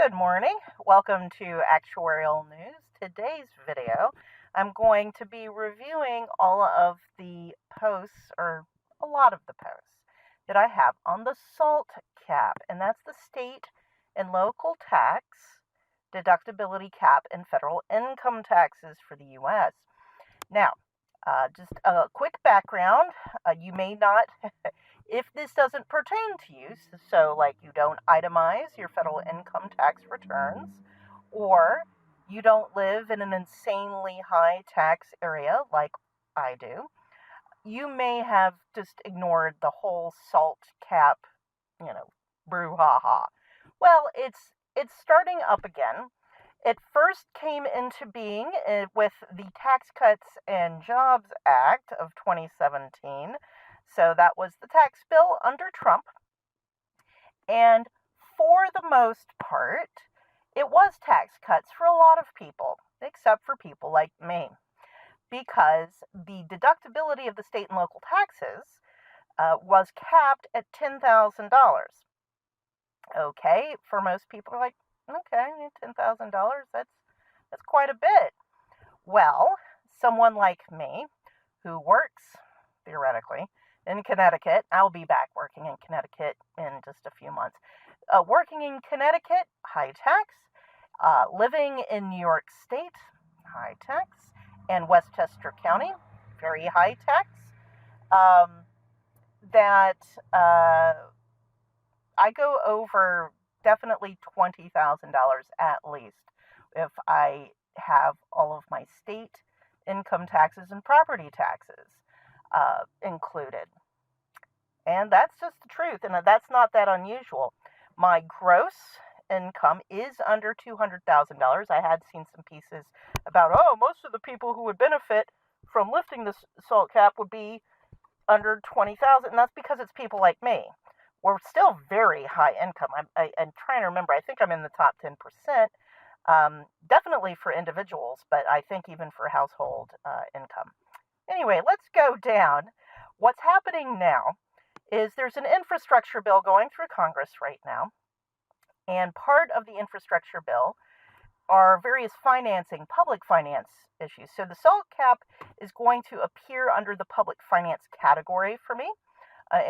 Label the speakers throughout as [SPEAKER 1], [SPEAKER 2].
[SPEAKER 1] Good morning. Welcome to Actuarial News. Today's video, I'm going to be reviewing all of the posts, or a lot of the posts, that I have on the SALT cap, and that's the state and local tax, deductibility cap, and federal income taxes for the U.S. Now, just a quick background. You may not, if this doesn't pertain to you, so like you don't itemize your federal income tax returns, or you don't live in an insanely high tax area like I do, you may have just ignored the whole SALT cap, brouhaha. Well, it's starting up again. It first came into being with the Tax Cuts and Jobs Act of 2017. So that was the tax bill under Trump. And for the most part, it was tax cuts for a lot of people, except for people like me, because the deductibility of the state and local taxes was capped at $10,000. Okay, for most people, like, okay, $10,000, that's quite a bit. Well, someone like me who works, theoretically, in Connecticut, I'll be back working in Connecticut in just a few months. Working in Connecticut, high tax. Living in New York State, high tax. And Westchester County, very high tax. That I go over definitely $20,000 at least if I have all of my state income taxes and property taxes included. And that's just the truth, and that's not that unusual. My gross income is under $200,000. I had seen some pieces about, most of the people who would benefit from lifting this SALT cap would be under 20,000, and that's because it's people like me. We're still very high income. I'm trying to remember. I think I'm in the top 10%. Definitely for individuals, but I think even for household income. Anyway, let's go down. What's happening now is there's an infrastructure bill going through Congress right now, and part of the infrastructure bill are various public finance issues. So the SALT cap is going to appear under the public finance category for me.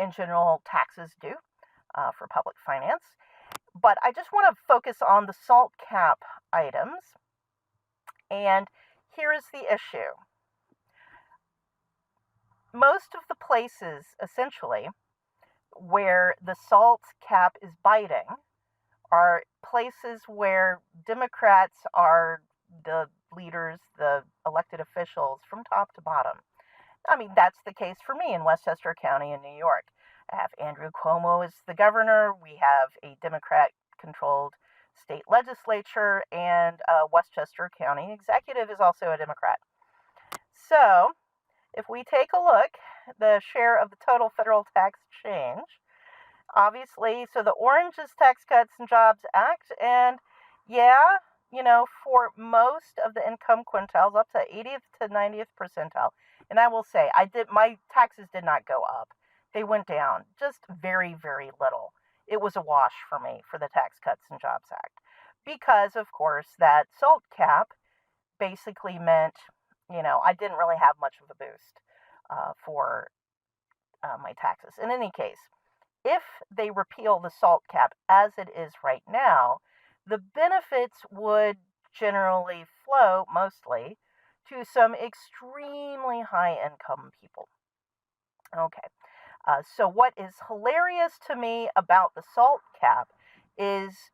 [SPEAKER 1] In general, taxes do for public finance. But I just want to focus on the SALT cap items. And here is the issue. Most of the places, essentially, where the SALT cap is biting are places where Democrats are the leaders, the elected officials from top to bottom. I mean, that's the case for me in Westchester County in New York. I have Andrew Cuomo as the governor. We have a Democrat-controlled state legislature, and Westchester County executive is also a Democrat. So, if we take a look, the share of the total federal tax change, obviously, so the orange is Tax Cuts and Jobs Act, and for most of the income quintiles, up to 80th to 90th percentile. And I will say, my taxes did not go up. They went down just very, very little. It was a wash for me for the Tax Cuts and Jobs Act. Because, of course, that SALT cap basically meant, I didn't really have much of a boost for my taxes. In any case, if they repeal the SALT cap as it is right now, the benefits would generally flow mostly to some extremely high income people. Okay, so what is hilarious to me about the SALT cap is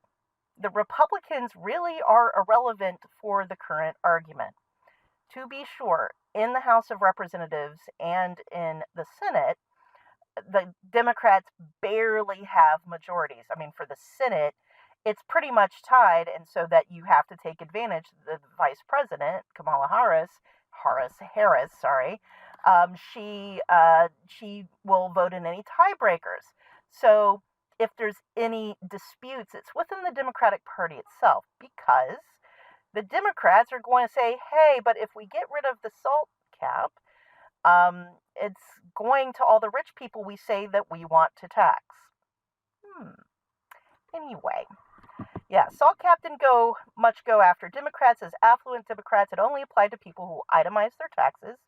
[SPEAKER 1] the Republicans really are irrelevant for the current argument. To be sure, in the House of Representatives and in the Senate, the Democrats barely have majorities. I mean, for the Senate, it's pretty much tied, and so that you have to take advantage. The Vice President, Kamala Harris, she will vote in any tiebreakers. So if there's any disputes, it's within the Democratic Party itself, because the Democrats are going to say, hey, but if we get rid of the SALT cap, it's going to all the rich people we say that we want to tax. Anyway, Yeah, SALT cap didn't go after Democrats as affluent Democrats. It only applied to people who itemized their taxes.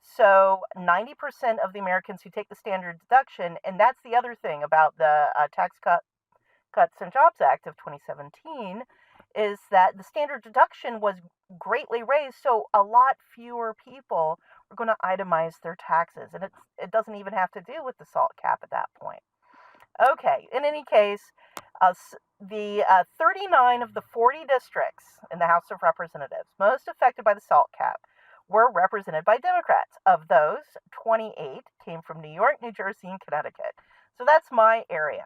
[SPEAKER 1] So 90% of the Americans who take the standard deduction, and that's the other thing about the Cuts and Jobs Act of 2017, is that the standard deduction was greatly raised, so a lot fewer people were going to itemize their taxes, and it doesn't even have to do with the SALT cap at that point. Okay, in any case, the 39 of the 40 districts in the House of Representatives most affected by the SALT cap were represented by Democrats. Of those, 28 came from New York, New Jersey, and Connecticut. So that's my area.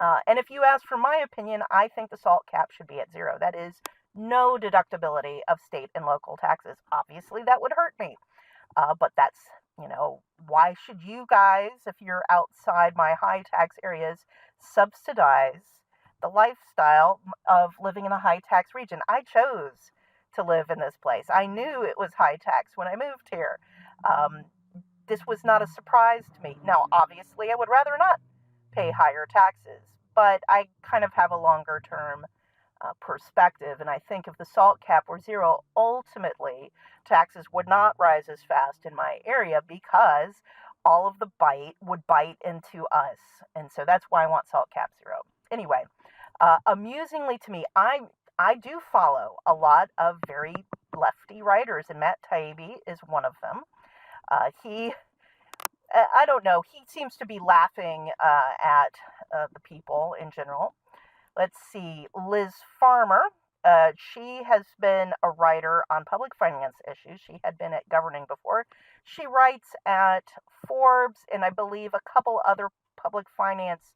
[SPEAKER 1] And if you ask for my opinion, I think the SALT cap should be at zero. That is no deductibility of state and local taxes. Obviously, that would hurt me. But that's, why should you guys, if you're outside my high tax areas, subsidize the lifestyle of living in a high tax region? I chose to live in this place. I knew it was high tax when I moved here. This was not a surprise to me. Now, obviously, I would rather not pay higher taxes, but I kind of have a longer term perspective. And I think if the SALT cap were zero, ultimately taxes would not rise as fast in my area because all of the bite would bite into us. And so that's why I want SALT cap zero. Anyway, amusingly to me, I do follow a lot of very lefty writers, and Matt Taibbi is one of them. I don't know, he seems to be laughing at the people in general. Let's see, Liz Farmer. She has been a writer on public finance issues. She had been at Governing before. She writes at Forbes and I believe a couple other public finance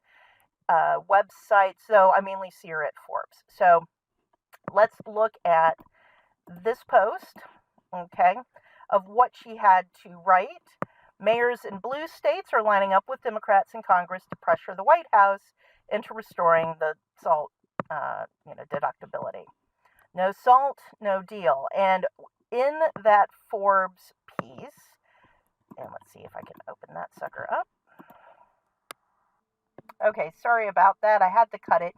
[SPEAKER 1] websites, though I mainly see her at Forbes. So let's look at this post, okay, of what she had to write. Mayors in blue states are lining up with Democrats in Congress to pressure the White House into restoring the SALT deductibility. No SALT, no deal. And in that Forbes piece, and let's see if I can open that sucker up. Okay, sorry about that. I had to cut it.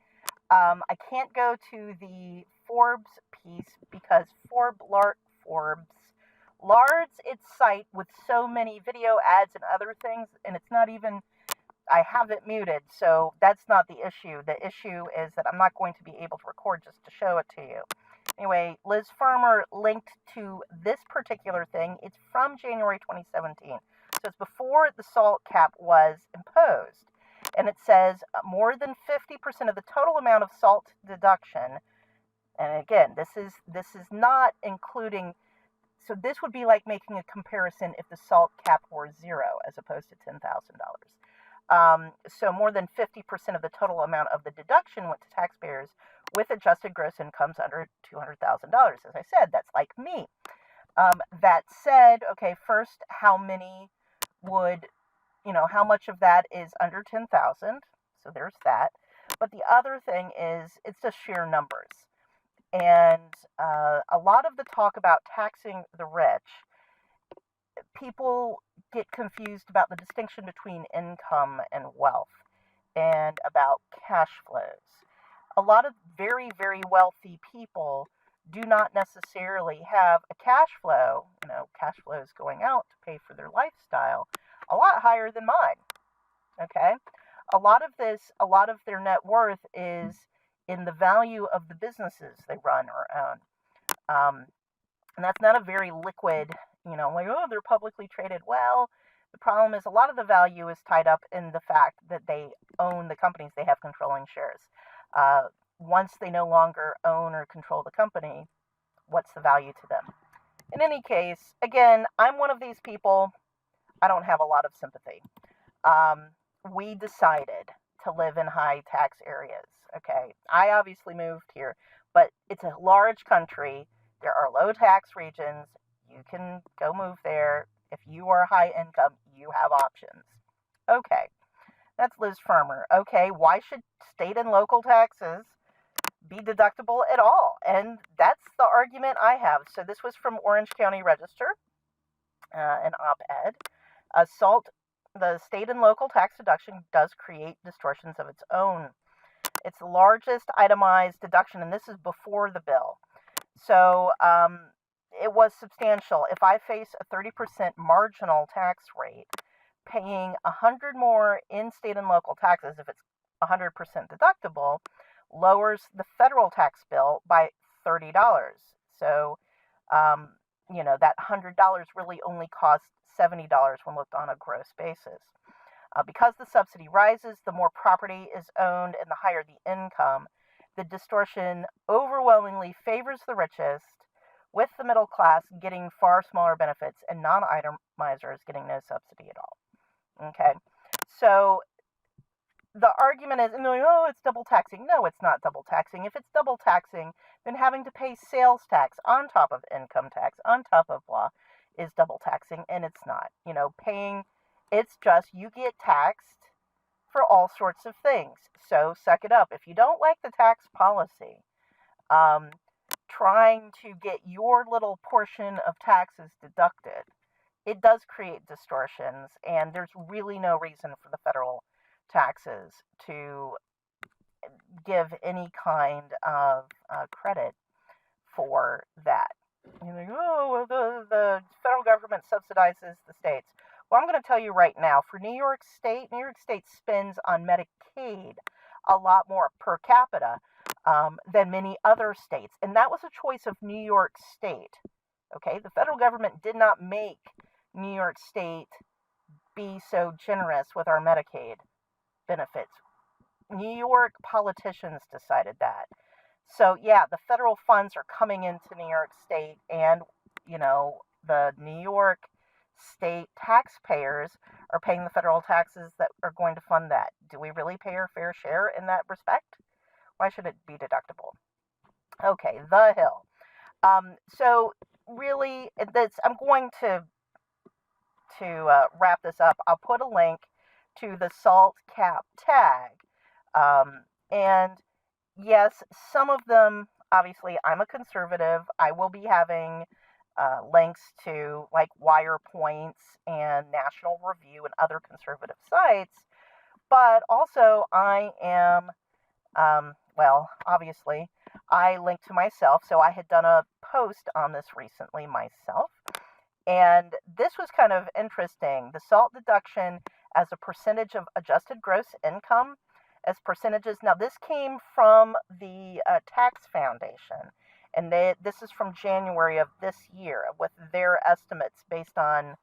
[SPEAKER 1] I can't go to the Forbes piece because Forbes lards its site with so many video ads and other things, and it's not even, I have it muted, so that's not the issue. The issue is that I'm not going to be able to record just to show it to you. Anyway, Liz Farmer linked to this particular thing. It's from January 2017. So it's before the SALT cap was imposed. And it says more than 50% of the total amount of SALT deduction. And again, this is not including, so this would be like making a comparison if the SALT cap were zero as opposed to $10,000. So more than 50% of the total amount of the deduction went to taxpayers with adjusted gross incomes under $200,000. As I said, that's like me. That said, okay, first, how many would, how much of that is under 10,000? So there's that. But the other thing is, it's just sheer numbers. And a lot of the talk about taxing the rich, people get confused about the distinction between income and wealth and about cash flows. A lot of very, very wealthy people do not necessarily have a cash flow, cash flows going out to pay for their lifestyle, a lot higher than mine, okay? A lot of their net worth is in the value of the businesses they run or own. And that's not a very liquid, like, oh, they're publicly traded. Well, the problem is a lot of the value is tied up in the fact that they own the companies, they have controlling shares. Once they no longer own or control the company, what's the value to them? In any case, again, I'm one of these people. I don't have a lot of sympathy. We decided to live in high tax areas, okay? I obviously moved here, but it's a large country. There are low tax regions. You can go move there. If you are high income, you have options. Okay, that's Liz Farmer. Okay, why should state and local taxes be deductible at all? And that's the argument I have. So this was from Orange County Register, an op-ed. SALT, the state and local tax deduction, does create distortions of its own. It's the largest itemized deduction, and this is before the bill. So it was substantial. If I face a 30% marginal tax rate, paying 100 more in state and local taxes, if it's 100% deductible, lowers the federal tax bill by $30. So, that $100 really only costs $70 when looked on a gross basis. Because the subsidy rises, the more property is owned and the higher the income, the distortion overwhelmingly favors the richest, with the middle class getting far smaller benefits and non-itemizers getting no subsidy at all. Okay, so the argument is, oh, it's double taxing. No, it's not double taxing. If it's double taxing, then having to pay sales tax on top of income tax, on top of blah, is double taxing, and it's not. It's just you get taxed for all sorts of things. So suck it up. If you don't like the tax policy, trying to get your little portion of taxes deducted, it does create distortions, and there's really no reason for the federal taxes to give any kind of credit for that. You're like, oh, well, the federal government subsidizes the states. Well, I'm going to tell you right now, for New York State spends on Medicaid a lot more per capita than many other states. And that was a choice of New York State. Okay, the federal government did not make New York State be so generous with our Medicaid benefits. New York politicians decided that. So yeah, the federal funds are coming into New York State, and the New York State taxpayers are paying the federal taxes that are going to fund that. Do we really pay our fair share in that respect? Why should it be deductible? Okay, the Hill. So really, I'm going to wrap this up. I'll put a link to the salt cap tag, and yes, some of them, obviously, I'm a conservative. I will be having links to like Wire Points and National Review and other conservative sites, but also I am, obviously, I link to myself, so I had done a post on this recently myself, and this was kind of interesting. The SALT deduction as a percentage of adjusted gross income as percentages. Now, this came from the Tax Foundation, and this is from January of this year with their estimates based on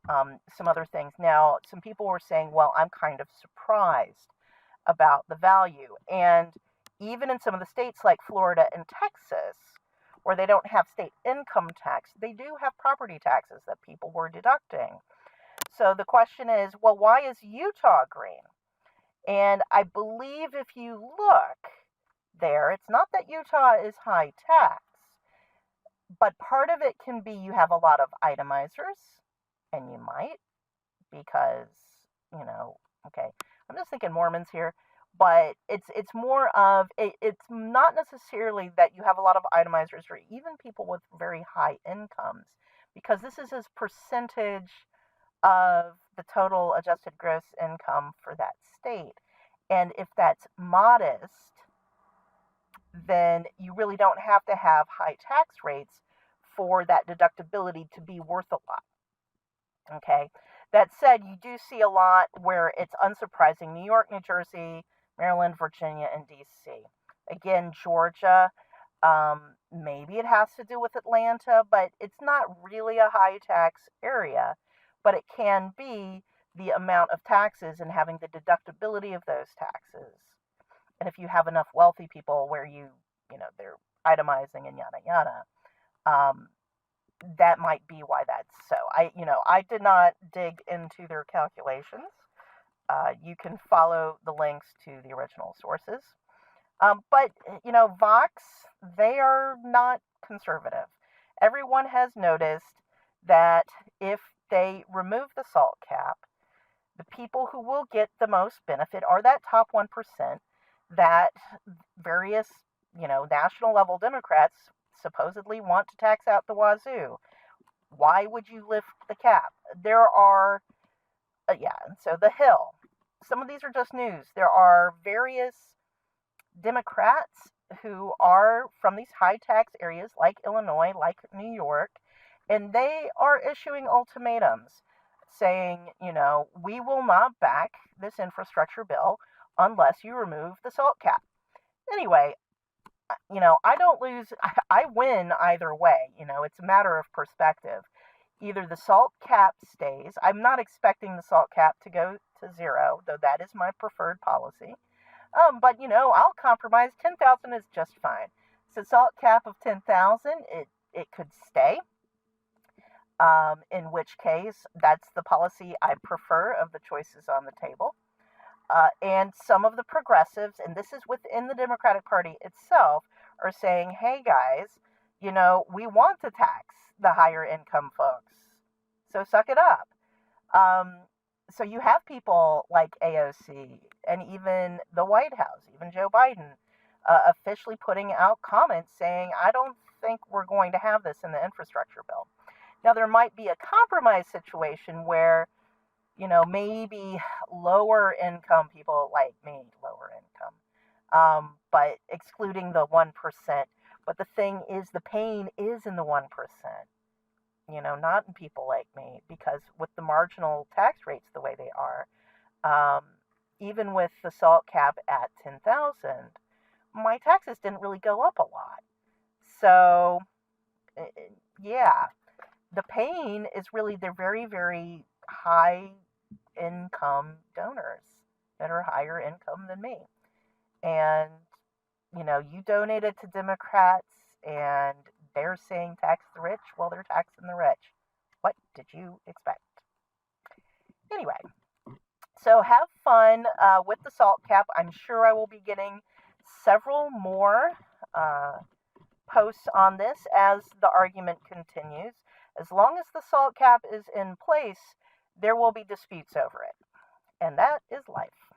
[SPEAKER 1] some other things. Now, some people were saying, well, I'm kind of surprised about the value. And even in some of the states like Florida and Texas, where they don't have state income tax, they do have property taxes that people were deducting. So the question is, well, why is Utah green? And I believe if you look there, it's not that Utah is high tax, but part of it can be you have a lot of itemizers, and you might, because, okay, I'm just thinking Mormons here, but it's more of, it's not necessarily that you have a lot of itemizers or even people with very high incomes, because this is his percentage of the total adjusted gross income for that state. And if that's modest, then you really don't have to have high tax rates for that deductibility to be worth a lot. Okay. That said, you do see a lot where it's unsurprising. New York, New Jersey, Maryland, Virginia, and D.C. Again, Georgia, maybe it has to do with Atlanta, but it's not really a high tax area. But it can be the amount of taxes and having the deductibility of those taxes. And if you have enough wealthy people where they're itemizing and yada yada, that might be why that's so. I did not dig into their calculations. You can follow the links to the original sources. But Vox, they are not conservative. Everyone has noticed that if they remove the SALT cap, the people who will get the most benefit are that top 1% that various, national level Democrats supposedly want to tax out the wazoo. Why would you lift the cap? There are, so the Hill. Some of these are just news. There are various Democrats who are from these high tax areas like Illinois, like New York, and they are issuing ultimatums saying, we will not back this infrastructure bill unless you remove the salt cap. Anyway, I don't lose, I win either way. It's a matter of perspective. Either the salt cap stays. I'm not expecting the salt cap to go to zero, though that is my preferred policy. But I'll compromise. 10,000 is just fine. So salt cap of 10,000, it could stay. In which case, that's the policy I prefer of the choices on the table. And some of the progressives, and this is within the Democratic Party itself, are saying, hey guys, we want to tax the higher income folks. So suck it up. Um, so you have people like AOC and even the White House, even Joe Biden, officially putting out comments saying, I don't think we're going to have this in the infrastructure bill. Now, there might be a compromise situation where, maybe lower income people like me, lower income, but excluding the 1%. But the thing is, the pain is in the 1%, not in people like me, because with the marginal tax rates the way they are, um, even with the salt cap at 10,000, my taxes didn't really go up a lot. So, yeah, the pain is really the very, very high income donors that are higher income than me. And, you donated to Democrats and they're saying tax the rich. Well, they're taxing the rich. What did you expect? Anyway, so have fun with the salt cap. I'm sure I will be getting several more posts on this as the argument continues. As long as the salt cap is in place, there will be disputes over it. And that is life.